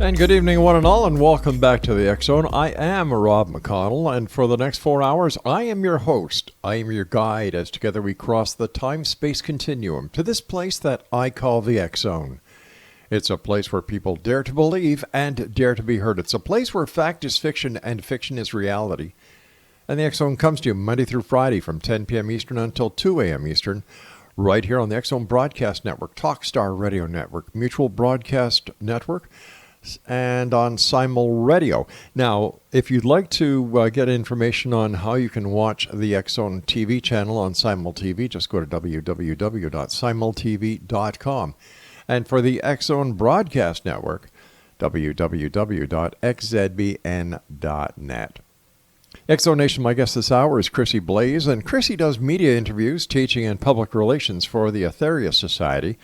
And good evening, one and all, and welcome back to the X Zone. I am Rob McConnell, and for the next 4 hours, I am your host. I am your guide as together we cross the time-space continuum to this place that I call the X Zone. It's a place where people dare to believe and dare to be heard. It's a place where fact is fiction and fiction is reality. And the X Zone comes to you Monday through Friday from 10 p.m. Eastern until 2 a.m. Eastern, right here on the X Zone Broadcast Network, Talkstar Radio Network, Mutual Broadcast Network, and on Simul Radio. Now, if you'd like to get information on how you can watch the X Zone TV channel on Simul TV, just go to www.simultv.com. And for the X Zone Broadcast Network, www.xzbn.net. X Zone Nation, my guest this hour is Chrissie Blaze, and Chrissie does media interviews, teaching, and public relations for the Aetherius Society,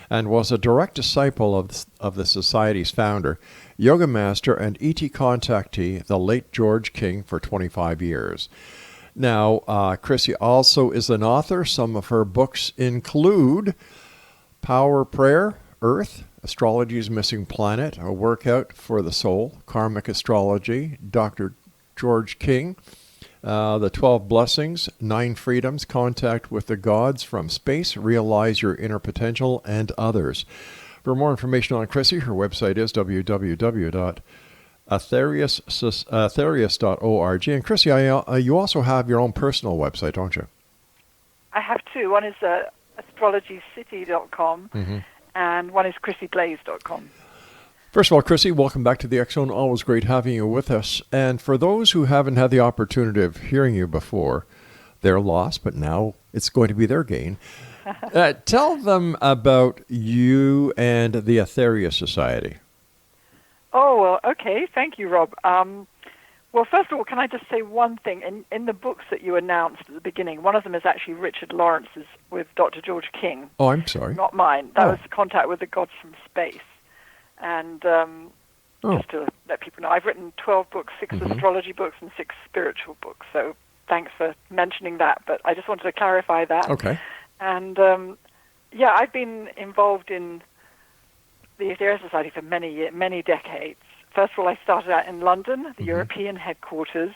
and was a direct disciple of the Society's founder, yoga master, and ET contactee, the late George King, for 25 years. Now, Chrissie also is an author. Some of her books include Power Prayer, Earth, Astrology's Missing Planet, A Workout for the Soul, Karmic Astrology, Dr. George King, The 12 Blessings, 9 Freedoms, Contact with the Gods from Space, Realize Your Inner Potential, and others. For more information on Chrissie, her website is www.aetherius.org. And Chrissie, you also have your own personal website, don't you? I have two. One is astrologycity.com, and one is chrissieblaze.com. First of all, Chrissie, welcome back to the X Zone. Always great having you with us. And for those who haven't had the opportunity of hearing you before, they're lost, but now it's going to be their gain. Tell them about you and the Aetherius Society. Oh, well, okay. Thank you, Rob. Well, first of all, can I just say one thing? In the books that you announced at the beginning, one of them is actually Richard Lawrence's with Dr. George King. Oh, I'm sorry. Not mine. That was Contact with the Gods from Space. And just to let people know, I've written 12 books, 6 astrology books and 6 spiritual books. So thanks for mentioning that. But I just wanted to clarify that. Okay. And, I've been involved in the Aetherius Society for many decades. First of all, I started out in London, the European headquarters,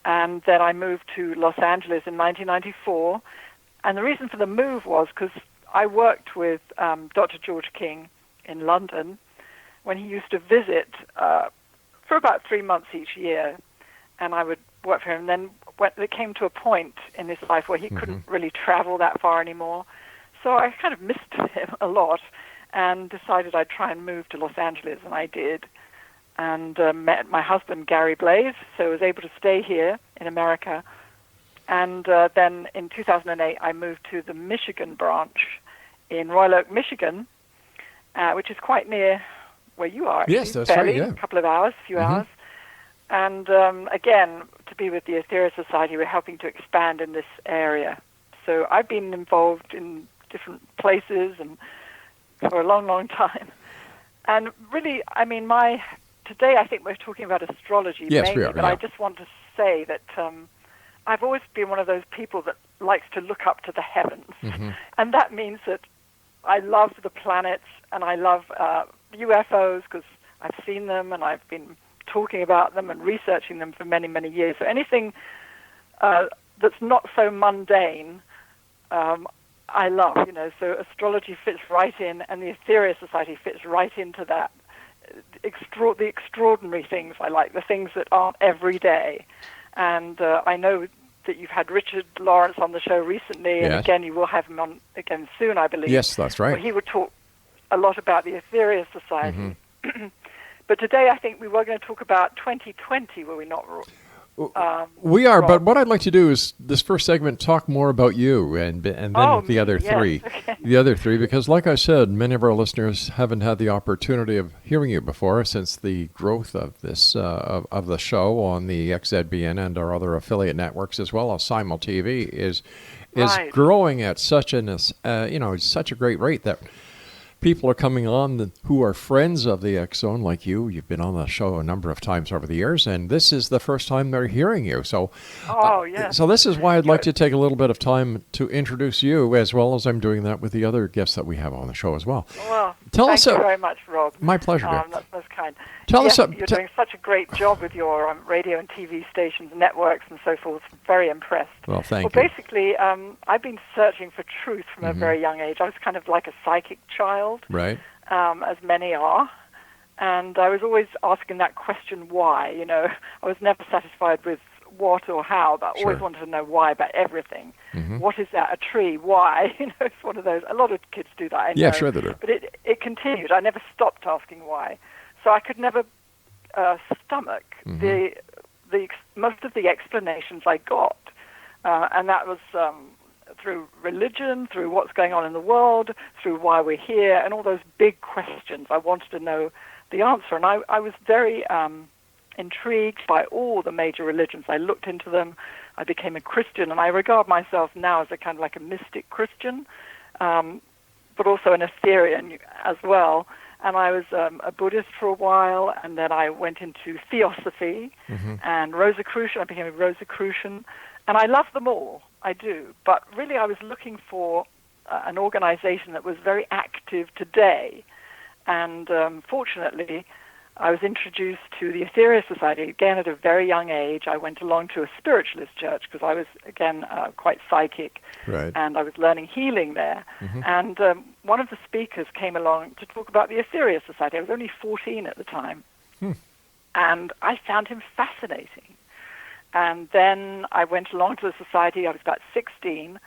and then I moved to Los Angeles in 1994. And the reason for the move was because I worked with Dr. George King in London when he used to visit for about 3 months each year, and I would work for him. And then it came to a point in his life where he couldn't really travel that far anymore, so I kind of missed him a lot and decided I'd try and move to Los Angeles, and I did, and met my husband, Gary Blaze, so I was able to stay here in America. And then in 2008, I moved to the Michigan branch in Royal Oak, Michigan, which is quite near where you are, actually. Yes, that's fairly, right, yeah. A couple of hours, a few hours. And again, to be with the Aetherius Society, we're helping to expand in this area. So I've been involved in different places and for a long, long time. And really, I mean, today I think we're talking about astrology mainly, we are, but I just want to say that I've always been one of those people that likes to look up to the heavens. And that means that I love the planets, and I love UFOs because I've seen them and I've been talking about them and researching them for many, many years. So anything that's not so mundane, I love, So astrology fits right in, and the Aetherius Society fits right into that. The extraordinary things I like, the things that aren't every day. And I know that you've had Richard Lawrence on the show recently, and again, you will have him on again soon, I believe. Yes, that's right. Where he would talk a lot about the Aetherius Society. But today, I think we were going to talk about 2020, were we not? We are, but what I'd like to do is this first segment talk more about you and then the other three. Okay. The other three, because like I said, many of our listeners haven't had the opportunity of hearing you before since the growth of this of the show on the XZBN and our other affiliate networks, as well as Simul TV, is growing at such such a great rate that people are coming on who are friends of the X Zone, like you. You've been on the show a number of times over the years, and this is the first time they're hearing you. So, Yes. So this is why I'd like to take a little bit of time to introduce you, as well as I'm doing that with the other guests that we have on the show as well. Well, thank you very much, Rob. My pleasure. Dear. That's kind. Tell yes, us. You're doing such a great job with your radio and TV stations, networks, and so forth. Very impressed. Well, thank you. Well, basically, I've been searching for truth from a very young age. I was kind of like a psychic child, right? As many are. And I was always asking that question, why? You know, I was never satisfied with what or how, but I always wanted to know why about everything. What is that? A tree? Why? You know, it's one of those. A lot of kids do that, I know. Yeah, sure they do. But it continued. I never stopped asking why. So I could never stomach the most of the explanations I got. And that was through religion, through what's going on in the world, through why we're here, and all those big questions. I wanted to know the answer. And I was very intrigued by all the major religions. I looked into them. I became a Christian, and I regard myself now as a kind of like a mystic Christian, but also an Aetherian as well. And I was a Buddhist for a while, and then I went into Theosophy and Rosicrucian. I became a Rosicrucian, and I love them all. I do. But really I was looking for an organization that was very active today. And fortunately, I was introduced to the Aetherius Society, again, at a very young age. I went along to a spiritualist church because I was, again, quite psychic. Right. And I was learning healing there. And one of the speakers came along to talk about the Aetherius Society. I was only 14 at the time. And I found him fascinating. And then I went along to the society. I was about 16.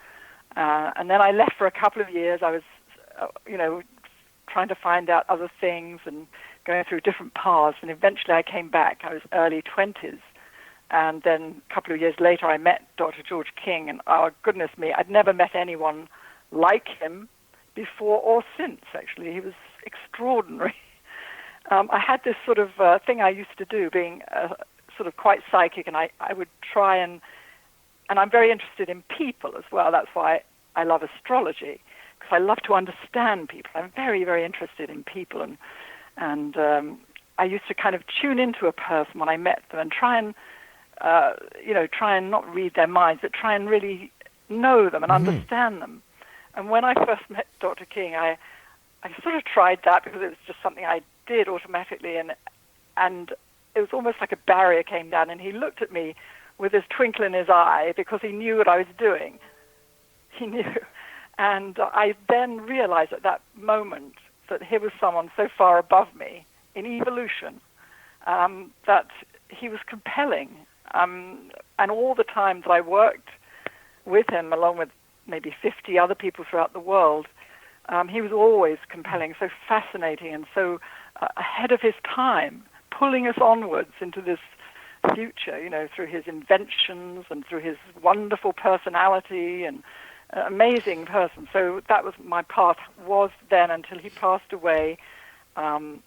And then I left for a couple of years. I was, trying to find out other things and going through different paths. And eventually I came back. I was early 20s. And then a couple of years later, I met Dr. George King. And, oh, goodness me, I'd never met anyone like him before or since, actually. He was extraordinary. I had this sort of thing I used to do, being sort of quite psychic, and I would try and I'm very interested in people as well. That's why I love astrology, because I love to understand people. I'm very, very interested in people, and I used to kind of tune into a person when I met them and try and not read their minds, but try and really know them and understand them. And when I first met Dr. King, I sort of tried that because it was just something I did automatically, and it was almost like a barrier came down, and he looked at me with this twinkle in his eye because he knew what I was doing. He knew. And I then realized at that moment that he was someone so far above me in evolution that he was compelling. And all the time that I worked with him, along with maybe 50 other people throughout the world, he was always compelling, so fascinating, and so ahead of his time, pulling us onwards into this future, through his inventions and through his wonderful personality and amazing person. So that was my path, was then until he passed away in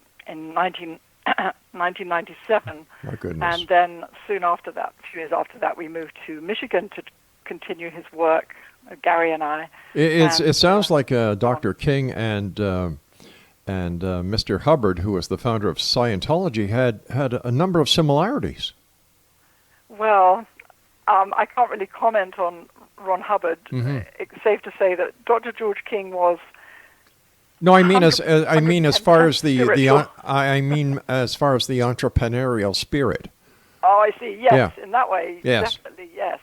1997. My goodness. And then soon after that, a few years after that, we moved to Michigan to continue his work, Gary and I. It sounds like Dr. King and Mr. Hubbard, who was the founder of Scientology, had a number of similarities. Well, I can't really comment on Ron Hubbard. It's safe to say that Dr. George King was. No, I mean as far as the entrepreneurial spirit. Oh, I see. Yes, Yeah. in that way, Yes. definitely yes.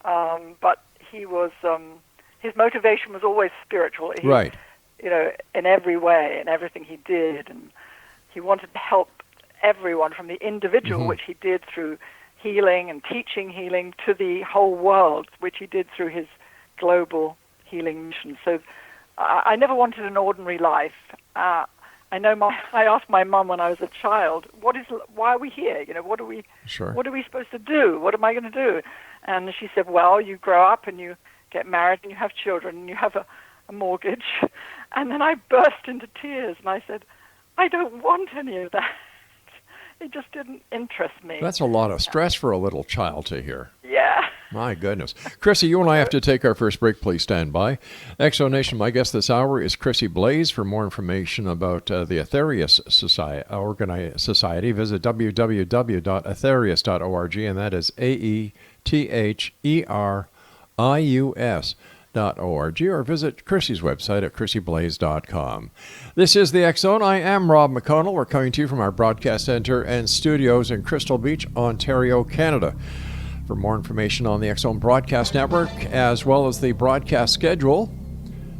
But he was. His motivation was always spiritual. Right. In every way, in everything he did. And he wanted to help everyone, from the individual, which he did through healing and teaching healing, to the whole world, which he did through his global healing mission. So I never wanted an ordinary life. I asked my mum when I was a child, why are we here? What are we supposed to do? What am I going to do? And she said, well, you grow up and you get married and you have children and you have a mortgage. And then I burst into tears and I said, I don't want any of that. It just didn't interest me. That's a lot of stress for a little child to hear. Yeah. My goodness. Chrissie, you and I have to take our first break. Please stand by. Exonation, my guest this hour is Chrissie Blaze. For more information about the Aetherius Society, visit www.aetherius.org, and that is AETHERIUS.org, or visit Chrissie's website at chrissieblaze.com. This is the X Zone. I am Rob McConnell. We're coming to you from our broadcast center and studios in Crystal Beach, Ontario, Canada. For more information on the X Zone Broadcast Network, as well as the broadcast schedule,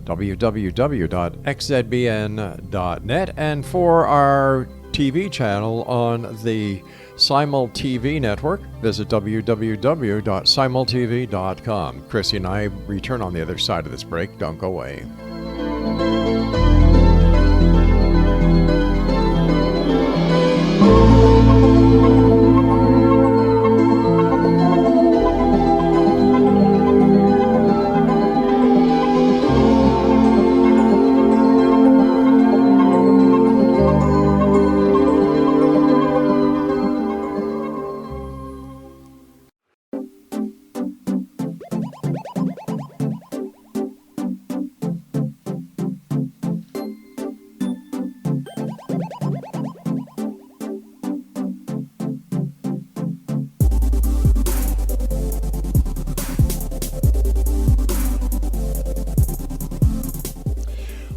www.xzbn.net, and for our TV channel on the Simul TV network, visit www.simultv.com. Chrissie and I return on the other side of this break. Don't go away.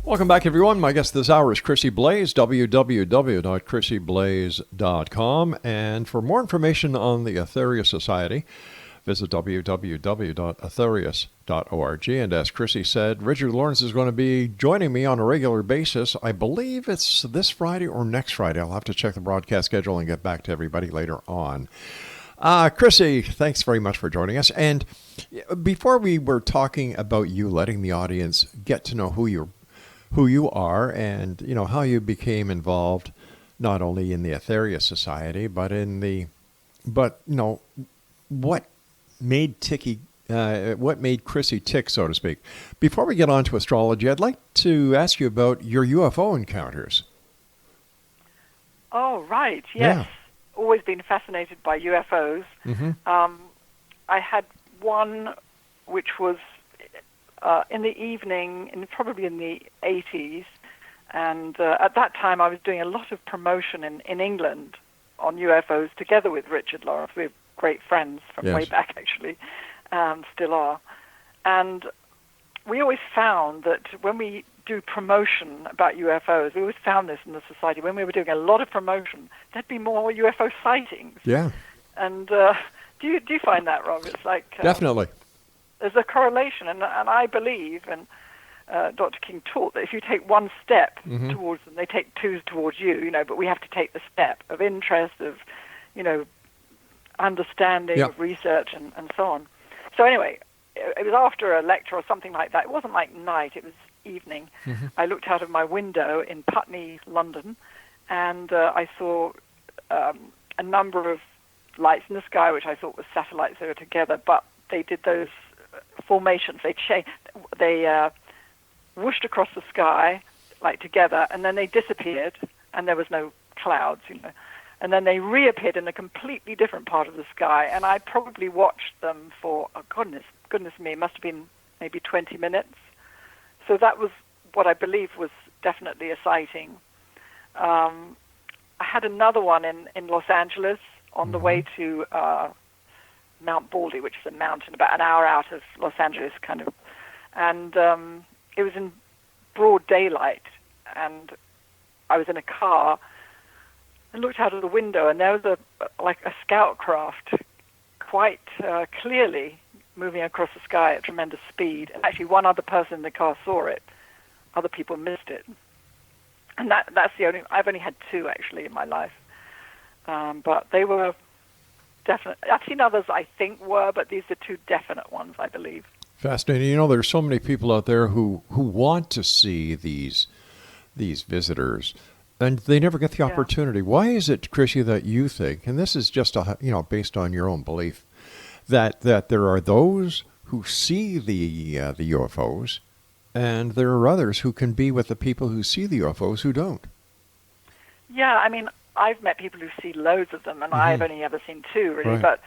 Welcome back, everyone. My guest this hour is Chrissie Blaze, www.chrissieblaze.com. And for more information on the Aetherius Society, visit www.aetherius.org. And as Chrissie said, Richard Lawrence is going to be joining me on a regular basis. I believe it's this Friday or next Friday. I'll have to check the broadcast schedule and get back to everybody later on. Chrissie, thanks very much for joining us. And before we were talking about you letting the audience get to know who you are and, you know, how you became involved not only in the Aetherius Society, but what made Chrissie tick, so to speak. Before we get on to astrology, I'd like to ask you about your UFO encounters. Oh, right. Yes. Yeah. Always been fascinated by UFOs. Mm-hmm. I had one which was in the evening, probably in the 80s, and at that time I was doing a lot of promotion in England on UFOs together with Richard Lawrence. We're great friends from way back, actually, still are. And we always found that when we do promotion about UFOs, we always found this in the society, when we were doing a lot of promotion, there'd be more UFO sightings. Yeah. And do you find that, Rob? It's like... Definitely. There's a correlation, and I believe, and Dr. King taught, that if you take one step towards them, they take two towards you, but we have to take the step of interest, of, understanding, of research, and so on. So anyway, it was after a lecture or something like that. It wasn't like night, it was evening. Mm-hmm. I looked out of my window in Putney, London, and I saw a number of lights in the sky, which I thought were satellites that were together, but they did those formations. They whooshed across the sky, like together, and then they disappeared, and there was no clouds, And then they reappeared in a completely different part of the sky, and I probably watched them for, goodness me, it must have been maybe 20 minutes. So that was what I believe was definitely a sighting. I had another one in Los Angeles on the way to Mount Baldy, which is a mountain about an hour out of Los Angeles, kind of. And it was in broad daylight, and I was in a car and looked out of the window, and there was a scout craft quite clearly moving across the sky at tremendous speed. And actually, one other person in the car saw it. Other people missed it. And that's the only... I've only had two, actually, in my life. But they were... definitely. I've seen others, I think, but these are two definite ones, I believe. Fascinating. There's so many people out there who want to see these visitors, and they never get the opportunity. Why is it, Chrissie, that you think, and this is just based on your own belief, that there are those who see the UFOs, and there are others who can be with the people who see the UFOs who don't? Yeah, I mean, I've met people who see loads of them, and I've only ever seen two, really. Right. But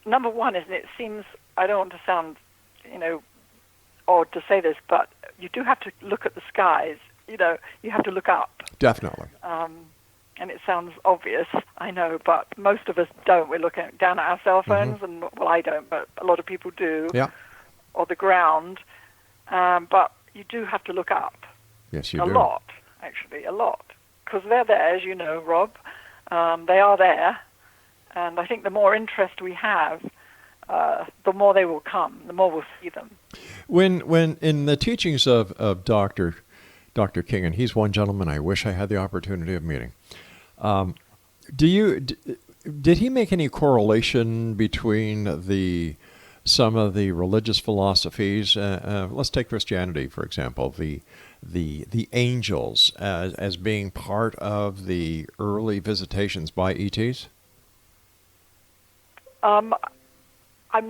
number one is, it seems, I don't want to sound, odd to say this, but you do have to look at the skies. You have to look up. Definitely. And it sounds obvious, I know, but most of us don't. We're looking down at our cell phones, and, well, I don't, but a lot of people do, Yeah. or the ground. But you do have to look up. Yes, you do. do. A lot, actually, a lot. Because they're there, as you know, Rob. They are there. And I think the more interest we have, the more they will come, the more we'll see them. When in the teachings of Dr. King, and he's one gentleman I wish I had the opportunity of meeting, did he make any correlation between some of the religious philosophies? Let's take Christianity, for example, the angels as being part of the early visitations by ETs? I'm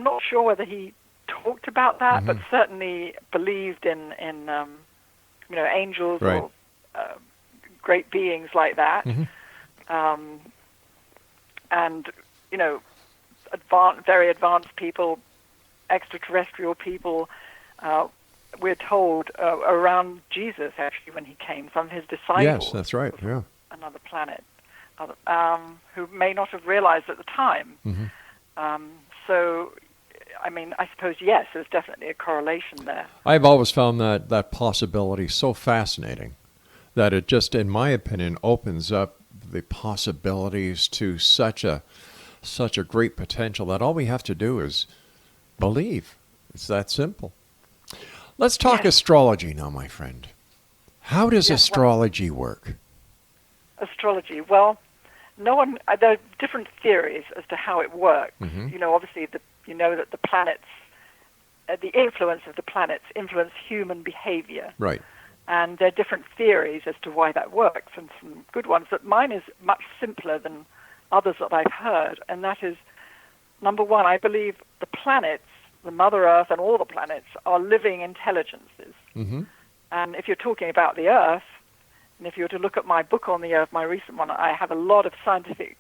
not sure whether he talked about that, but certainly believed in angels, right, or great beings like that. And very advanced people, extraterrestrial people. We're told around Jesus, actually, when he came, some of his disciples. Yes, that's right. Yeah. Another planet, who may not have realized at the time. So, I suppose, yes, there's definitely a correlation there. I've always found that possibility so fascinating that it just, in my opinion, opens up the possibilities to such a great potential that all we have to do is believe. It's that simple. Let's talk astrology now, my friend. How does astrology work? Astrology, well, there are different theories as to how it works. Obviously, that the planets, the influence of the planets influence human behavior. Right. And there are different theories as to why that works, and some good ones. But mine is much simpler than others that I've heard, and that is, number one, I believe the planets, the Mother Earth and all the planets, are living intelligences. And if you're talking about the Earth, and if you were to look at my book on the Earth, my recent one, I have a lot of scientific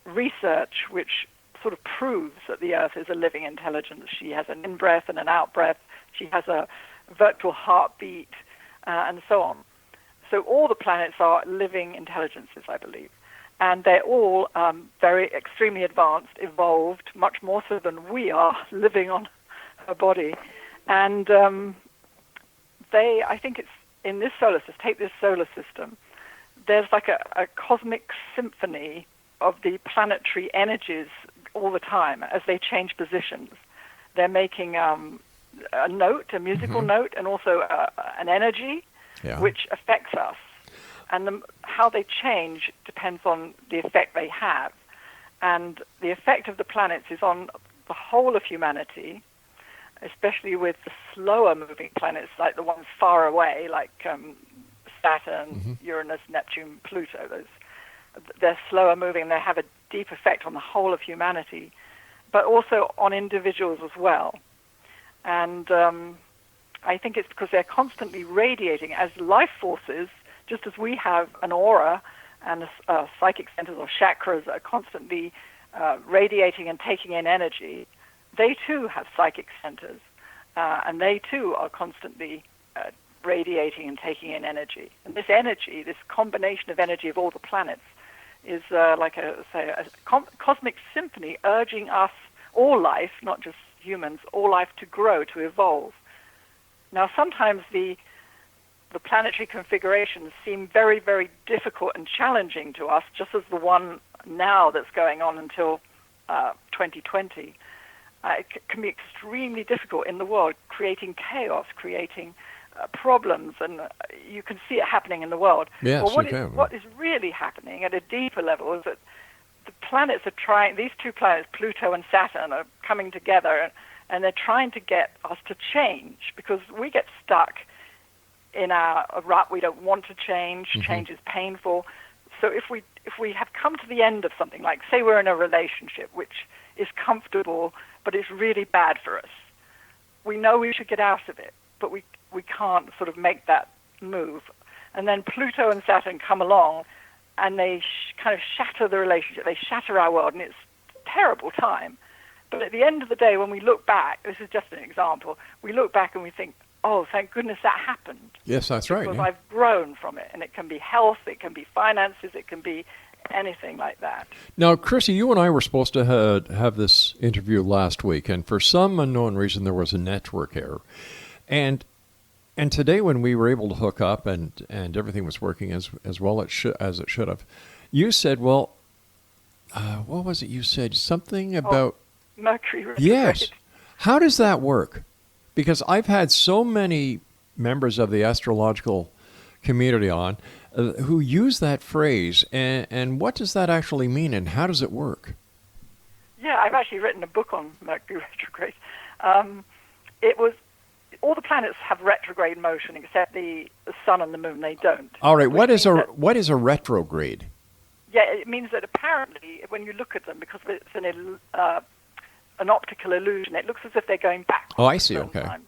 research which sort of proves that the Earth is a living intelligence. She has an in-breath and an out-breath. She has a virtual heartbeat, and so on. So all the planets are living intelligences, I believe. And they're all very extremely advanced, evolved, much more so than we are, living on a body. And I think it's in this solar system, take this solar system, there's like a cosmic symphony of the planetary energies all the time as they change positions. They're making a note, a musical note, and also an energy, which affects us. And how they change depends on the effect they have. And the effect of the planets is on the whole of humanity, especially with the slower moving planets, like the ones far away, like Saturn, Uranus, Neptune, Pluto. They're slower moving, they have a deep effect on the whole of humanity, but also on individuals as well. And I think it's because they're constantly radiating as life forces, just as we have an aura and psychic centers or chakras that are constantly radiating and taking in energy. They too have psychic centers, and they too are constantly radiating and taking in energy. And this energy, this combination of energy of all the planets, is like a cosmic symphony urging us, all life, not just humans, all life to grow, to evolve. Now, sometimes the planetary configurations seem very, very difficult and challenging to us, just as the one now that's going on until 2020. It can be extremely difficult in the world, creating chaos, creating problems, and you can see it happening in the world. Yes, but what is really happening at a deeper level is that the planets are trying, these two planets, Pluto and Saturn, are coming together, and they're trying to get us to change, because we get stuck in our rut. We don't want to change. Change is painful. So if we have come to the end of something, like say we're in a relationship which is comfortable but it's really bad for us, we know we should get out of it, but we can't sort of make that move. And then Pluto and Saturn come along and they kind of shatter the relationship. They shatter our world, and it's a terrible time. But at the end of the day, when we look back, this is just an example, we look back and we think, oh, thank goodness that happened. Yes, that's right. Because Yeah. I've grown from it. And it can be health, it can be finances, it can be anything like that. Now, Chrissie, you and I were supposed to have this interview last week, and for some unknown reason, there was a network error. And today, when we were able to hook up and everything was working as well as it should have, you said, well, what was it you said? Something about... Mercury retrograde. Yes. How does that work? Because I've had so many members of the astrological community on who use that phrase, and what does that actually mean, and how does it work? Yeah, I've actually written a book on Mercury retrograde. It was all the planets have retrograde motion except the Sun and the Moon. They don't. All right. What is a retrograde? Yeah, it means that apparently when you look at them, because it's an optical illusion, it looks as if they're going backwards. Oh, I see. Okay. Sometimes.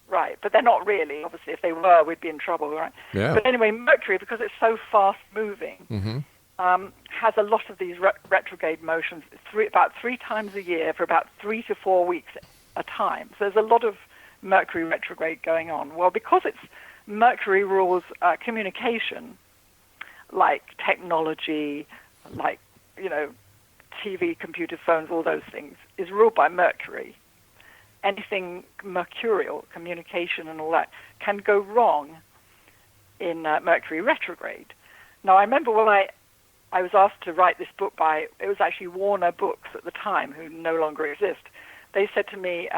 Right, but they're not really. Obviously, if they were, we'd be in trouble, right? Yeah. But anyway, Mercury, because it's so fast-moving, has a lot of these retrograde motions about 3 times a year for about 3 to 4 weeks at a time. So there's a lot of Mercury retrograde going on. Well, because Mercury rules communication, like technology, like, TV, computer, phones, all those things, is ruled by Mercury. Anything mercurial, communication and all that, can go wrong in Mercury retrograde. Now, I remember when I was asked to write this book it was actually Warner Books at the time, who no longer exist. They said to me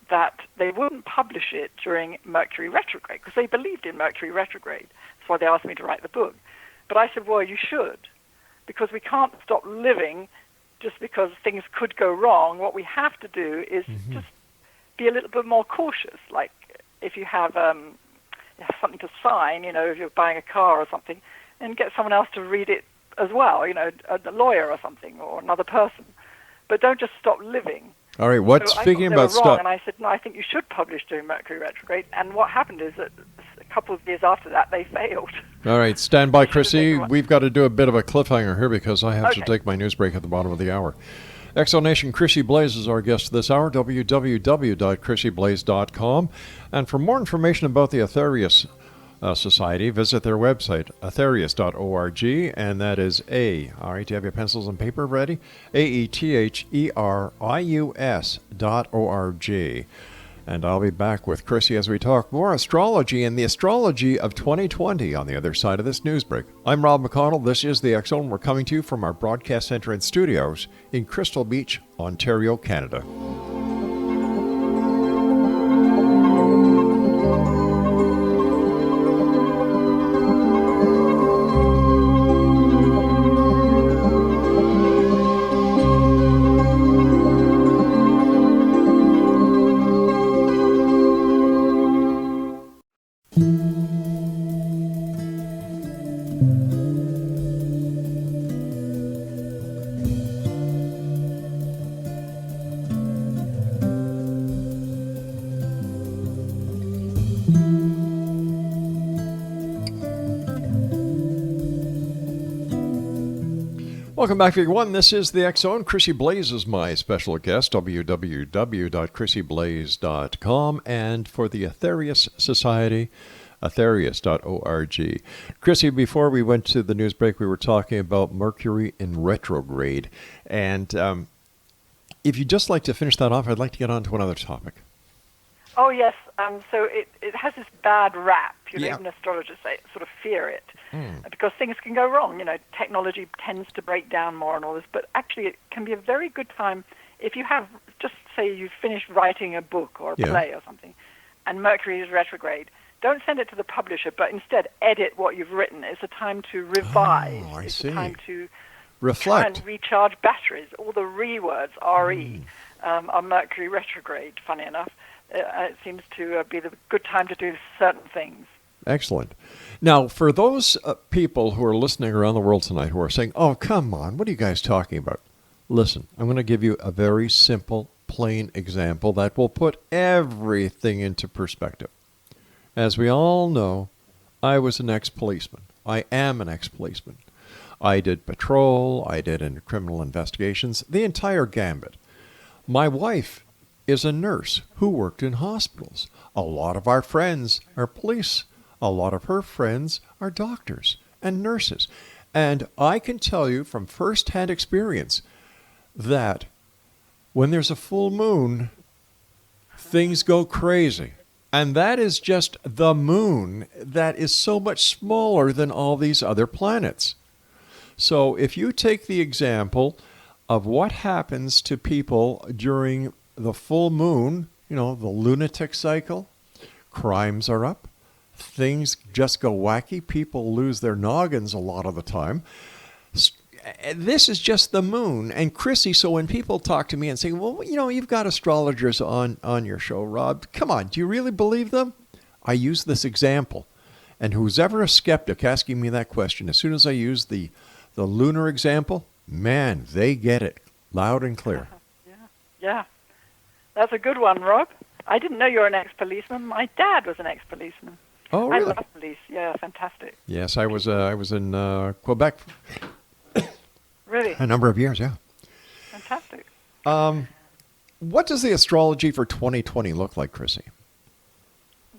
that they wouldn't publish it during Mercury retrograde because they believed in Mercury retrograde. That's why they asked me to write the book. But I said, well, you should, because we can't stop living just because things could go wrong. What we have to do is just be a little bit more cautious. Like if you have something to sign, if you're buying a car or something, and get someone else to read it as well, a lawyer or something, or another person. But don't just stop living. All right, speaking about stuff? And I said, no, I think you should publish during Mercury retrograde. And what happened is that a couple of years after that, they failed. All right, stand by, Chrissie. We've got to do a bit of a cliffhanger here because I have to take my news break at the bottom of the hour. Exonation Chrissie Blaze is our guest this hour, www.chrissieblaze.com. And for more information about the Aetherius Society, visit their website, aetherius.org, and that is all right, do you have your pencils and paper ready? AETHERIUS.org. And I'll be back with Chrissie as we talk more astrology and the astrology of 2020 on the other side of this news break. I'm Rob McConnell. This is The X Zone. We're coming to you from our broadcast center and studios in Crystal Beach, Ontario, Canada. Welcome back, everyone. This is the X Zone. Chrissie Blaze is my special guest, www.chrissieblaze.com, and for the Aetherius Society, aetherius.org. Chrissie, before we went to the news break, we were talking about Mercury in retrograde. And if you'd just like to finish that off, I'd like to get on to another topic. Oh, yes. So it has this bad rap. Even astrologers sort of fear it because things can go wrong. Technology tends to break down more and all this, but actually it can be a very good time if you have, just say you've finished writing a book or a play or something, and Mercury is retrograde. Don't send it to the publisher, but instead edit what you've written. It's a time to revise. It's a time to reflect. Try and recharge batteries. All the re words, R-E, are Mercury retrograde, funny enough. It seems to be the good time to do certain things. Excellent. Now, for those people who are listening around the world tonight who are saying, oh, come on, what are you guys talking about? Listen, I'm going to give you a very simple, plain example that will put everything into perspective. As we all know, I was an ex-policeman. I am an ex-policeman. I did patrol, I did criminal investigations, the entire gambit. My wife is a nurse who worked in hospitals. A lot of our friends are police. A lot of her friends are doctors and nurses. And I can tell you from firsthand experience that when there's a full moon, things go crazy. And that is just the moon that is so much smaller than all these other planets. So if you take the example of what happens to people during the full moon, the lunatic cycle, crimes are up, things just go wacky, people lose their noggins a lot of the time. This is just the moon. And Chrissie, so when people talk to me and say, well, you've got astrologers on your show, Rob, come on, do you really believe them? I use this example. And who's ever a skeptic asking me that question, as soon as I use the lunar example, man, they get it loud and clear. Yeah. That's a good one, Rob. I didn't know you were an ex-policeman. My dad was an ex-policeman. Oh, really? I love police. Yeah, fantastic. Yes, I was in Quebec. Really? A number of years, yeah. Fantastic. What does the astrology for 2020 look like, Chrissie?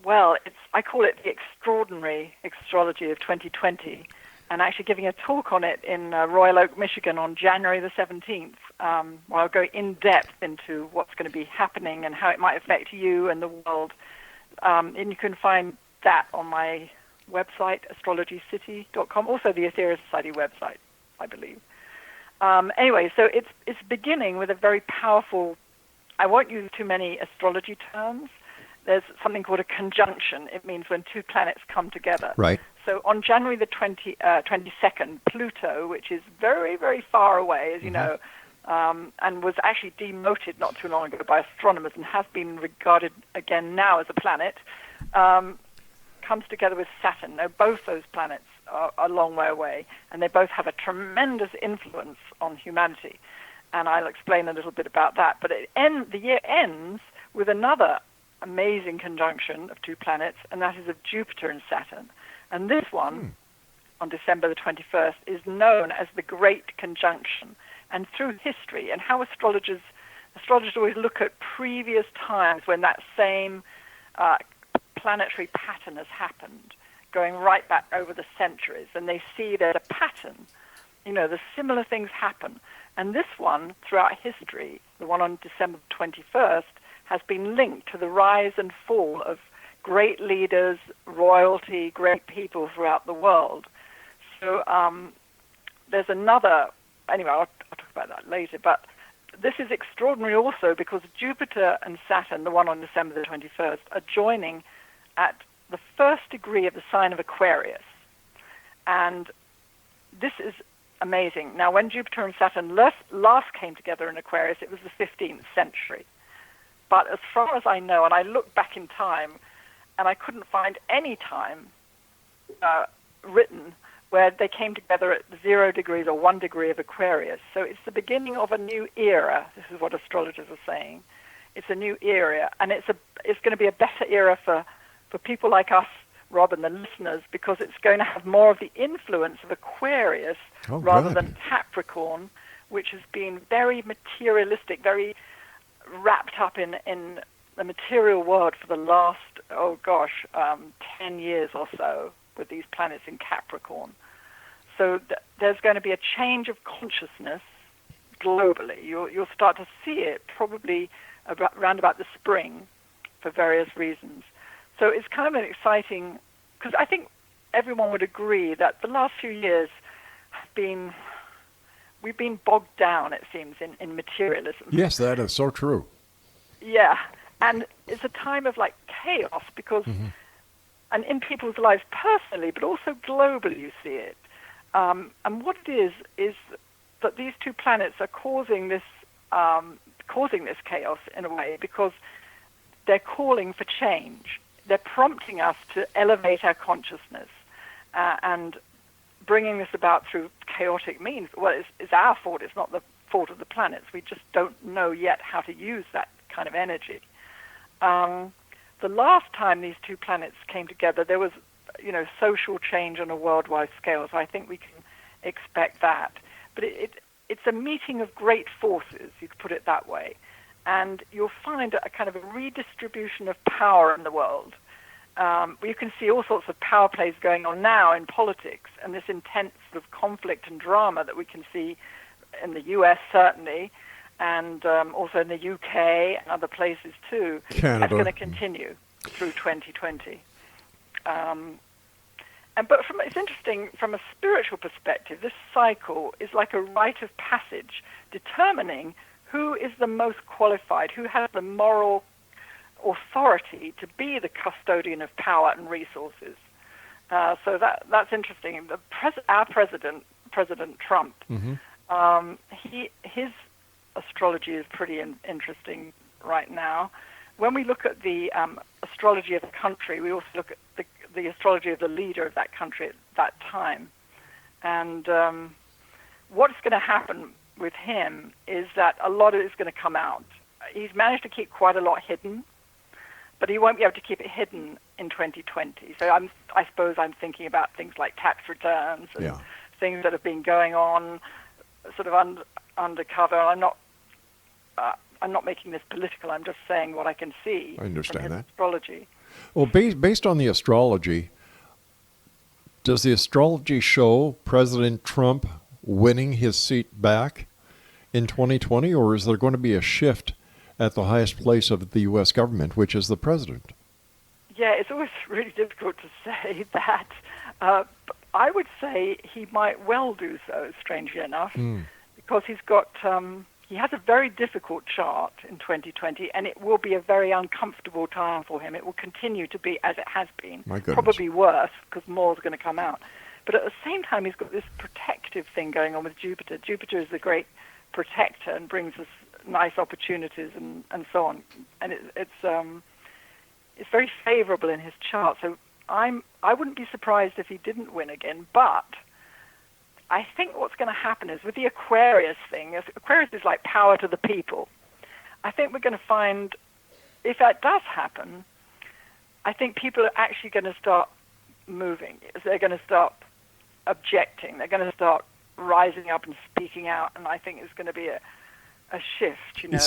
Well, I call it the extraordinary astrology of 2020, and actually giving a talk on it in Royal Oak, Michigan on January the 17th, where I'll go in depth into what's going to be happening and how it might affect you and the world. And you can find that on my website, astrologycity.com, also the Aetherius Society website, I believe. Anyway, so it's beginning with a very powerful, I won't use too many astrology terms. There's something called a conjunction. It means when two planets come together. Right. So on January the 22nd, Pluto, which is very, very far away, as you know, and was actually demoted not too long ago by astronomers and has been regarded again now as a planet, comes together with Saturn. Now, both those planets are a long way away, and they both have a tremendous influence on humanity. And I'll explain a little bit about that. But the year ends with another amazing conjunction of two planets, and that is of Jupiter and Saturn. And this one, on December the 21st, is known as the Great Conjunction. And through history and how astrologers always look at previous times when that same planetary pattern has happened, going right back over the centuries, and they see there's a pattern. The similar things happen. And this one, throughout history, the one on December 21st, has been linked to the rise and fall of great leaders, royalty, great people throughout the world. So there's another, anyway, I'll talk about that later, but this is extraordinary also because Jupiter and Saturn, the one on December the 21st, are joining at the first degree of the sign of Aquarius. And this is amazing. Now, when Jupiter and Saturn last came together in Aquarius, it was the 15th century. But as far as I know, and I looked back in time, and I couldn't find any time written where they came together at 0 degrees or 1 degree of Aquarius. So it's the beginning of a new era. This is what astrologers are saying. It's a new era, and it's going to be a better era for people like us, Rob, and the listeners, because it's going to have more of the influence of Aquarius rather than Capricorn, which has been very materialistic, very wrapped up in the material world for the last, 10 years or so with these planets in Capricorn. So there's going to be a change of consciousness globally. You'll start to see it probably around about the spring for various reasons. So it's kind of an exciting, because I think everyone would agree that the last few years we've been bogged down, it seems, in materialism. Yes, that is so true. Yeah, and it's a time of chaos because, and in people's lives personally, but also globally, you see it. And what it is that these two planets are causing this chaos in a way because they're calling for change. They're prompting us to elevate our consciousness and bringing this about through chaotic means. Well, it's our fault. It's not the fault of the planets. We just don't know yet how to use that kind of energy. The last time these two planets came together, there was, social change on a worldwide scale. So I think we can expect that. But it's a meeting of great forces, you could put it that way. and you'll find a kind of a redistribution of power in the world. You can see all sorts of power plays going on now in politics, and this intense sort of conflict and drama that we can see in the U.S. certainly, and also in the U.K. and other places too. Canada. That's going to continue through 2020. But it's interesting from a spiritual perspective. This cycle is like a rite of passage, determining who is the most qualified, who has the moral authority to be the custodian of power and resources. So that's interesting. Our President Trump, his astrology is pretty interesting right now. When we look at the astrology of the country, we also look at the astrology of the leader of that country at that time. And what's going to happen with him is that a lot of it is going to come out. He's managed to keep quite a lot hidden, but he won't be able to keep it hidden in 2020. So I suppose I'm thinking about things like tax returns and things that have been going on sort of undercover. I'm not making this political. I'm just saying what I can see I understand from his that. astrology. Well, based on the astrology, does the astrology show President Trump winning his seat back in 2020, or is there going to be a shift at the highest place of the U.S. government, which is the president? Yeah, it's always really difficult to say that. But I would say he might well do so, strangely enough, because he's got... he has a very difficult chart in 2020, and it will be a very uncomfortable time for him. It will continue to be as it has been, My goodness. probably worse, because more is going to come out. But at the same time, he's got this protective thing going on with Jupiter. Jupiter is the great protector and brings us nice opportunities and so on. And it's very favorable in his chart. So I wouldn't be surprised if he didn't win again, but I think what's going to happen is with the Aquarius thing, Aquarius is like power to the people. I think we're going to find, if that does happen, I think people are actually going to start moving. They're going to start objecting. They're going to start rising up and speaking out, and I think it's going to be a shift. You know,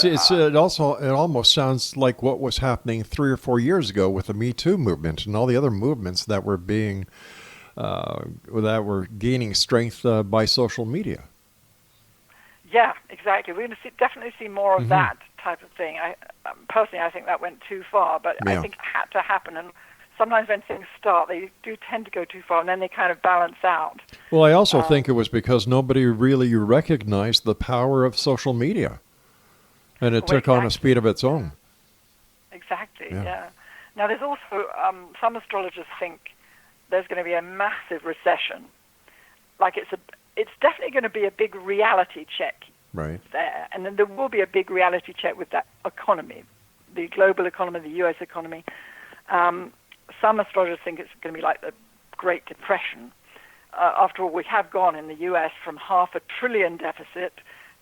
It almost sounds like what was happening 3 or 4 years ago with the Me Too movement and all the other movements that were being that were gaining strength by social media. Yeah, exactly. We're going to definitely see more of that type of thing. Personally, I think that went too far, but I think it had to happen. And sometimes when things start, they do tend to go too far, and then they kind of balance out. Well, I also think it was because nobody really recognized the power of social media, and it took on a speed of its own. Exactly, yeah. Now, there's also, some astrologers think there's going to be a massive recession. Like it's definitely going to be a big reality check there. And then there will be a big reality check with that economy, the global economy, the U.S. economy. Some astrologers think it's going to be like the Great Depression. After all, we have gone in the U.S. from $500 billion deficit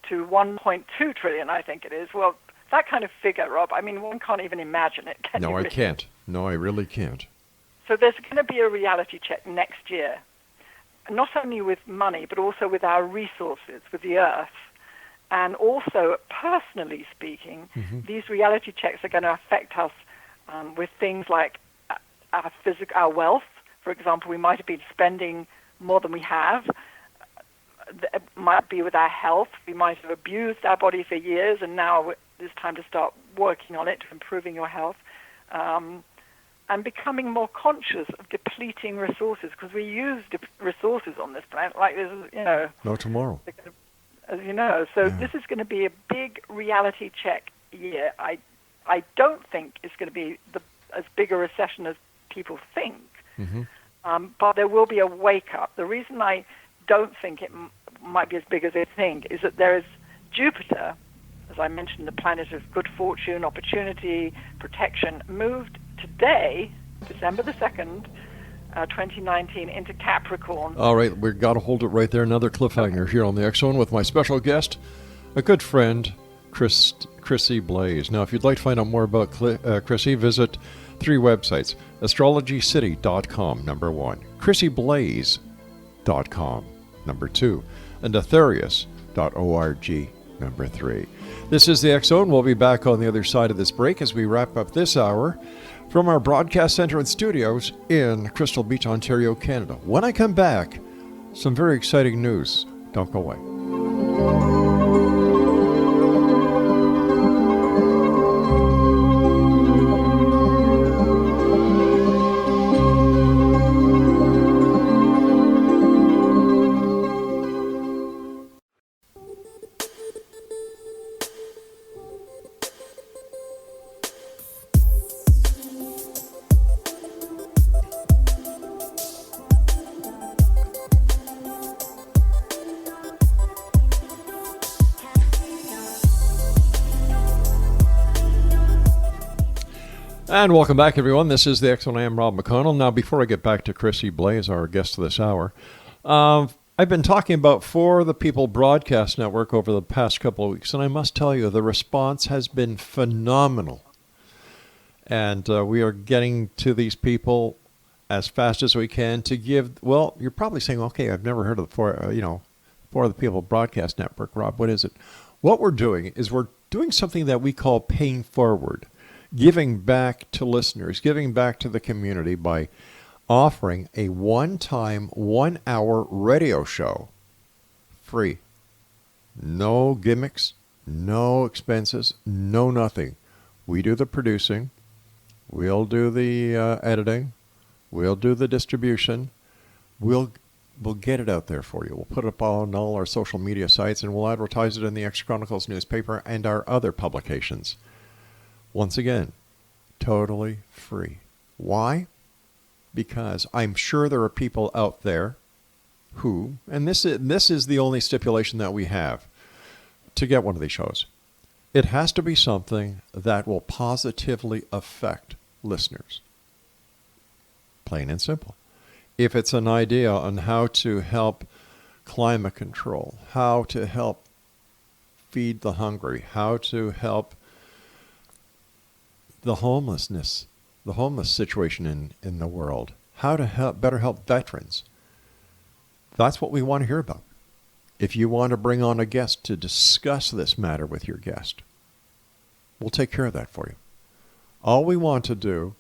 to 1.2 trillion, I think it is. Well, that kind of figure, Rob, I mean, one can't even imagine it. No, I can't. No, I really can't. So there's going to be a reality check next year, not only with money, but also with our resources, with the earth. And also, personally speaking, these reality checks are going to affect us with things like our wealth. For example, we might have been spending more than we have. It might be with our health. We might have abused our body for years, and now it's time to start working on it, improving your health. And becoming more conscious of depleting resources, because we use resources on this planet like this, no tomorrow. As you know. So this is going to be a big reality check year. I don't think it's going to be as big a recession as people think, but there will be a wake-up. The reason I don't think it might be as big as they think is that there is Jupiter, as I mentioned, the planet of good fortune, opportunity, protection, moved today, December the 2nd, 2019, into Capricorn. All right, we've got to hold it right there. Another cliffhanger here on the X-Zone with my special guest, a good friend, Chrissie Blaze. Now, if you'd like to find out more about Chrissie, visit 3 websites: astrologycity.com, number 1, chrissieblaze.com, number 2, and Aetherius.org, number 3. This is the X Zone. We'll be back on the other side of this break as we wrap up this hour from our broadcast center and studios in Crystal Beach, Ontario, Canada. When I come back, some very exciting news. Don't go away. And welcome back, everyone. This is the X Zone. I am Rob McConnell. Now, before I get back to Chrissie Blaze, our guest this hour, I've been talking about For the People Broadcast Network over the past couple of weeks, and I must tell you, the response has been phenomenal. And we are getting to these people as fast as we can to give, well, you're probably saying, okay, I've never heard of the For the People Broadcast Network. Rob, what is it? What we're doing is we're doing something that we call paying forward. Giving back to listeners, giving back to the community by offering a one-time, 1-hour radio show. Free. No gimmicks, no expenses, no nothing. We do the producing. We'll do the editing. We'll do the distribution. We'll get it out there for you. We'll put it up on all our social media sites, and we'll advertise it in the X Chronicles newspaper and our other publications. Once again, totally free. Why? Because I'm sure there are people out there who, and this is the only stipulation that we have to get one of these shows. It has to be something that will positively affect listeners. Plain and simple. If it's an idea on how to help climate control, how to help feed the hungry, how to help the homeless situation in the world, how to better help veterans. That's what we want to hear about. If you want to bring on a guest to discuss this matter with your guest, we'll take care of that for you. All we want to do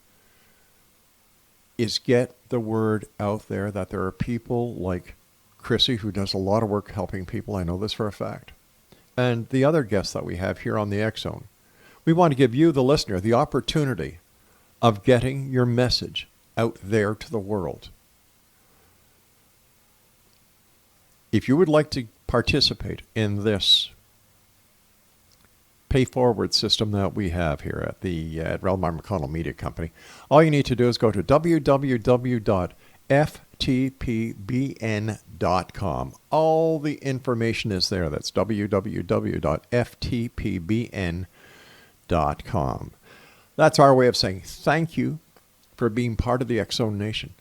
is get the word out there that there are people like Chrissie, who does a lot of work helping people. I know this for a fact. And the other guests that we have here on the X Zone. We want to give you, the listener, the opportunity of getting your message out there to the world. If you would like to participate in this pay forward system that we have here at the REL-MAR McConnell Media Company, all you need to do is go to www.ftpbn.com. All the information is there. That's www.ftpbn.com. That's our way of saying thank you for being part of the X Zone Nation.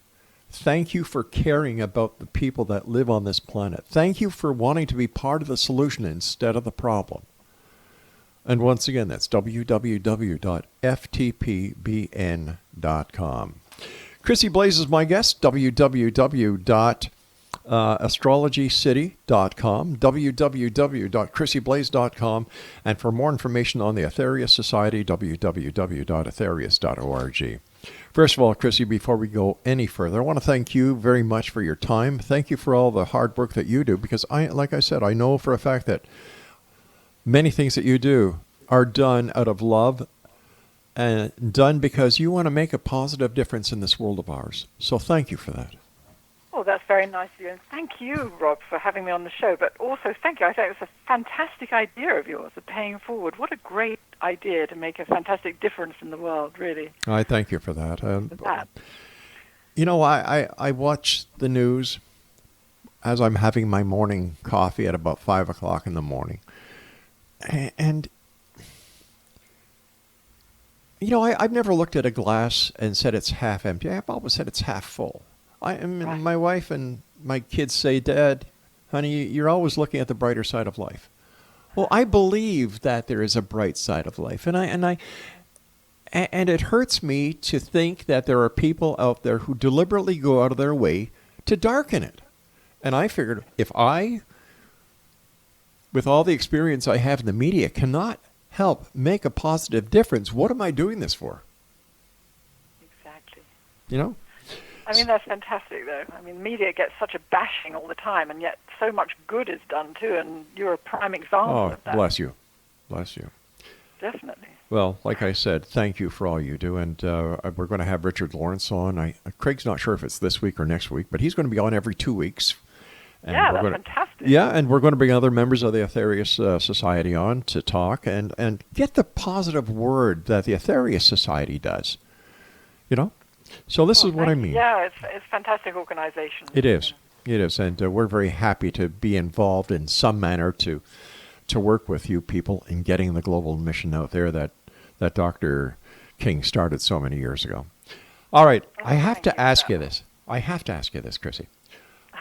Thank you for caring about the people that live on this planet. Thank you for wanting to be part of the solution instead of the problem. And once again, that's www.ftpbn.com. Chrissie Blaze is my guest, www.astrologycity.com, www.chrissieblaze.com, and for more information on the Aetherius Society, www.aetherius.org. First of all, Chrissie, before we go any further, I want to thank you very much for your time. Thank you for all the hard work that you do, because like I said, I know for a fact that many things that you do are done out of love and done because you want to make a positive difference in this world of ours. So thank you for that. Oh, that's very nice of you. And thank you, Rob, for having me on the show. But also, thank you. I think it was a fantastic idea of yours, of paying forward. What a great idea to make a fantastic difference in the world, really. I thank you for that. You know, I watch the news as I'm having my morning coffee at about 5 o'clock in the morning. And you know, I've never looked at a glass and said it's half empty. I've always said it's half full. My wife and my kids say, Dad, honey, you're always looking at the brighter side of life. Well, I believe that there is a bright side of life, and it hurts me to think that there are people out there who deliberately go out of their way to darken it. And I figured if I with all the experience I have in the media, cannot help make a positive difference, what am I doing this for? Exactly. You know? I mean, that's fantastic, though. I mean, media gets such a bashing all the time, and yet so much good is done, too, and you're a prime example of that. Bless you. Bless you. Definitely. Well, like I said, thank you for all you do, and we're going to have Richard Lawrence on. Craig's not sure if it's this week or next week, but he's going to be on every 2 weeks. And yeah, that's fantastic. Yeah, and we're going to bring other members of the Aetherius Society on to talk and get the positive word that the Aetherius Society does. You know? So this is what I mean. Yeah, it's a fantastic organization. It is. It is, and we're very happy to be involved in some manner to work with you people in getting the global mission out there that Dr. King started so many years ago. All right, I have to ask you this. Chrissie.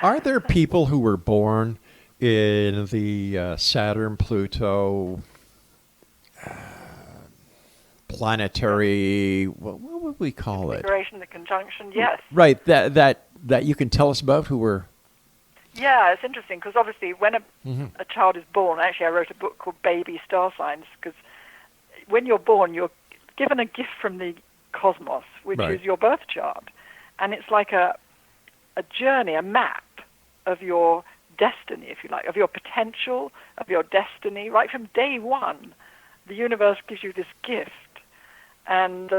Are there people who were born in the Saturn, Pluto, planetary, what would we call it? Configuration, the conjunction, yes. Right, that you can tell us about who were... Yeah, it's interesting because obviously when a child is born, actually I wrote a book called Baby Star Signs, because when you're born, you're given a gift from the cosmos, which is your birth chart. And it's like a journey, a map of your destiny, if you like, of your potential, of your destiny. Right from day one, the universe gives you this gift. And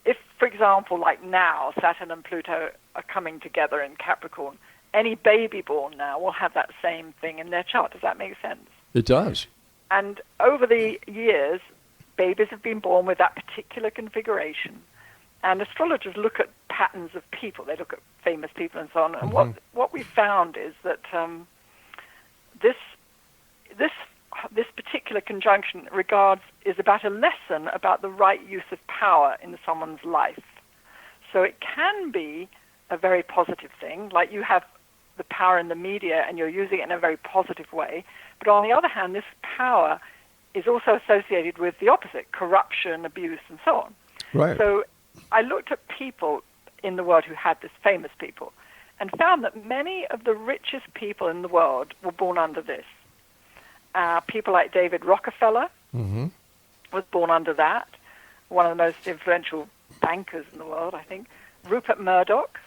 if, for example, like now, Saturn and Pluto are coming together in Capricorn, any baby born now will have that same thing in their chart. Does that make sense? It does. And over the years, babies have been born with that particular configuration. And astrologers look at patterns of people. They look at famous people and so on. And what we found is that this particular conjunction is about a lesson about the right use of power in someone's life. So it can be a very positive thing, like you have the power in the media and you're using it in a very positive way. But on the other hand, this power is also associated with the opposite, corruption, abuse, and so on. Right. So I looked at people in the world who had this, famous people, and found that many of the richest people in the world were born under this. People like David Rockefeller was born under that, one of the most influential bankers in the world, I think. Rupert Murdoch,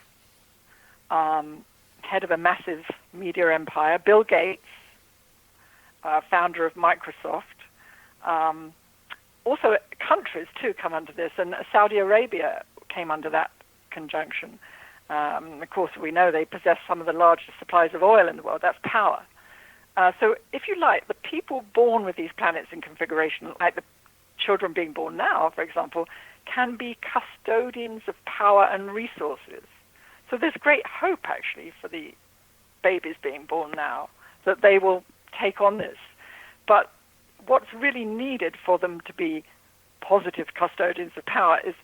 head of a massive media empire. Bill Gates, founder of Microsoft. Also, countries, too, come under this, and Saudi Arabia came under that conjunction. Of course, we know they possess some of the largest supplies of oil in the world. That's power. So, if you like, the people born with these planets in configuration, like the children being born now, for example, can be custodians of power and resources. So there's great hope, actually, for the babies being born now, that they will take on this. But what's really needed for them to be positive custodians of power is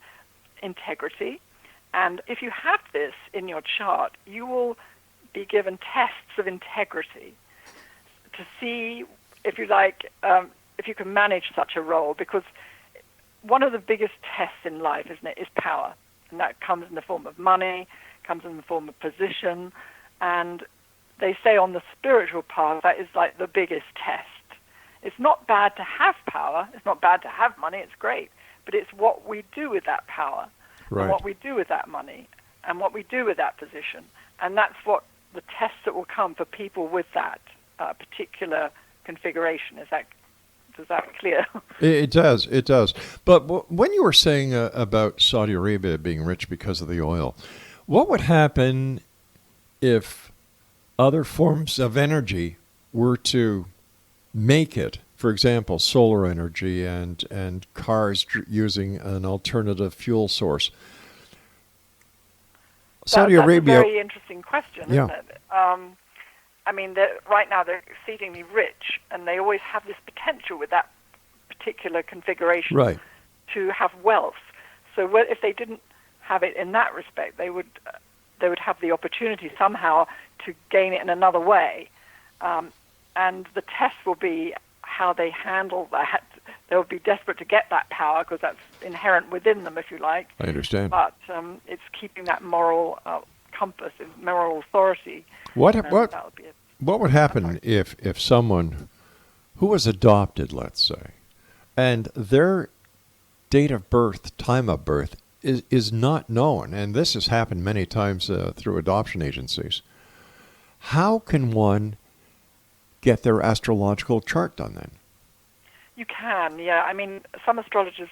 integrity. And if you have this in your chart, you will be given tests of integrity to see, if you like, if you can manage such a role, because one of the biggest tests in life, isn't it, is power. And that comes in the form of money, comes in the form of position, and they say on the spiritual path that is like the biggest test. It's not bad to have power, it's not bad to have money, it's great, but it's what we do with that power, and what we do with that money, and what we do with that position. And that's what the tests that will come for people with that particular configuration. Is that clear? It does. It does. But when you were saying about Saudi Arabia being rich because of the oil, what would happen if other forms of energy were to make it? For example, solar energy and cars using an alternative fuel source. Saudi Arabia. That's a very interesting question, isn't it? I mean, right now they're exceedingly rich, and they always have this potential with that particular configuration to have wealth. So if they didn't have it in that respect, they would have the opportunity somehow to gain it in another way. And the test will be how they handle that. They'll be desperate to get that power because that's inherent within them, if you like. I understand. But it's keeping that moral compass, moral authority. What that would be it. What would happen if someone who was adopted, let's say, and their date of birth, time of birth, is not known, and this has happened many times through adoption agencies, how can one get their astrological chart done then? You can, yeah. I mean, some astrologers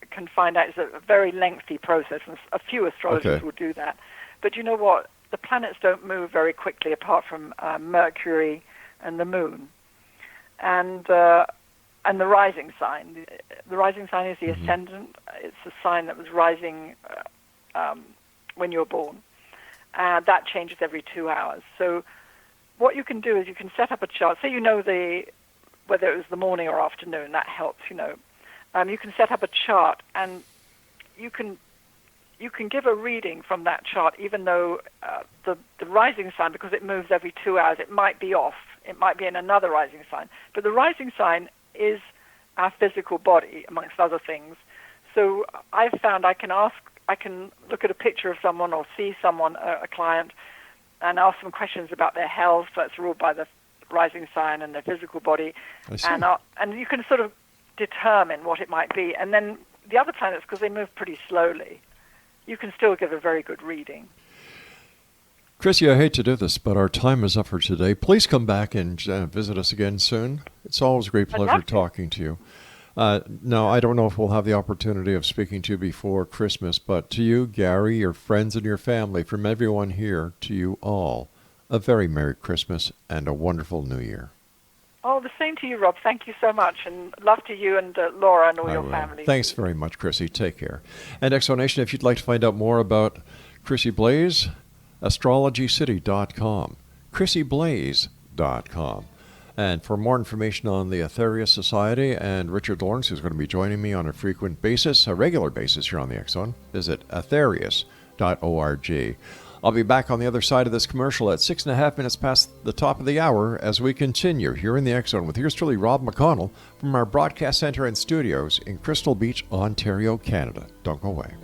can find out. It's a very lengthy process, and a few astrologers will do that. But you know what? The planets don't move very quickly apart from Mercury and the Moon. And the rising sign. The rising sign is the ascendant. It's a sign that was rising when you were born. That changes every 2 hours. So what you can do is you can set up a chart. Say you know whether it was the morning or afternoon. That helps, you know. You can set up a chart, and you can give a reading from that chart, even though the rising sign, because it moves every 2 hours, it might be off. It might be in another rising sign. But the rising sign is our physical body, amongst other things. So I've found I can look at a picture of someone or see someone, a client, and ask them questions about their health. That's ruled by the rising sign and their physical body. And you can sort of determine what it might be. And then the other planets, because they move pretty slowly, you can still give a very good reading. Chrissie, I hate to do this, but our time is up for today. Please come back and visit us again soon. It's always a great pleasure talking to you. Now, I don't know if we'll have the opportunity of speaking to you before Christmas, but to you, Gary, your friends and your family, from everyone here, to you all, a very Merry Christmas and a wonderful New Year. Oh, the same to you, Rob. Thank you so much, and love to you and Laura and all your family. Thanks very much, Chrissie. Take care. And Exonation, if you'd like to find out more about Chrissie Blaze, astrologycity.com, chrissieblaze.com. And for more information on the Aetherius Society and Richard Lawrence, who's going to be joining me on a frequent basis, a regular basis here on the X-Zone, visit aetherius.org. I'll be back on the other side of this commercial at 6.5 minutes past the top of the hour as we continue here in the X-Zone with yours truly, Rob McConnell, from our broadcast center and studios in Crystal Beach, Ontario, Canada. Don't go away.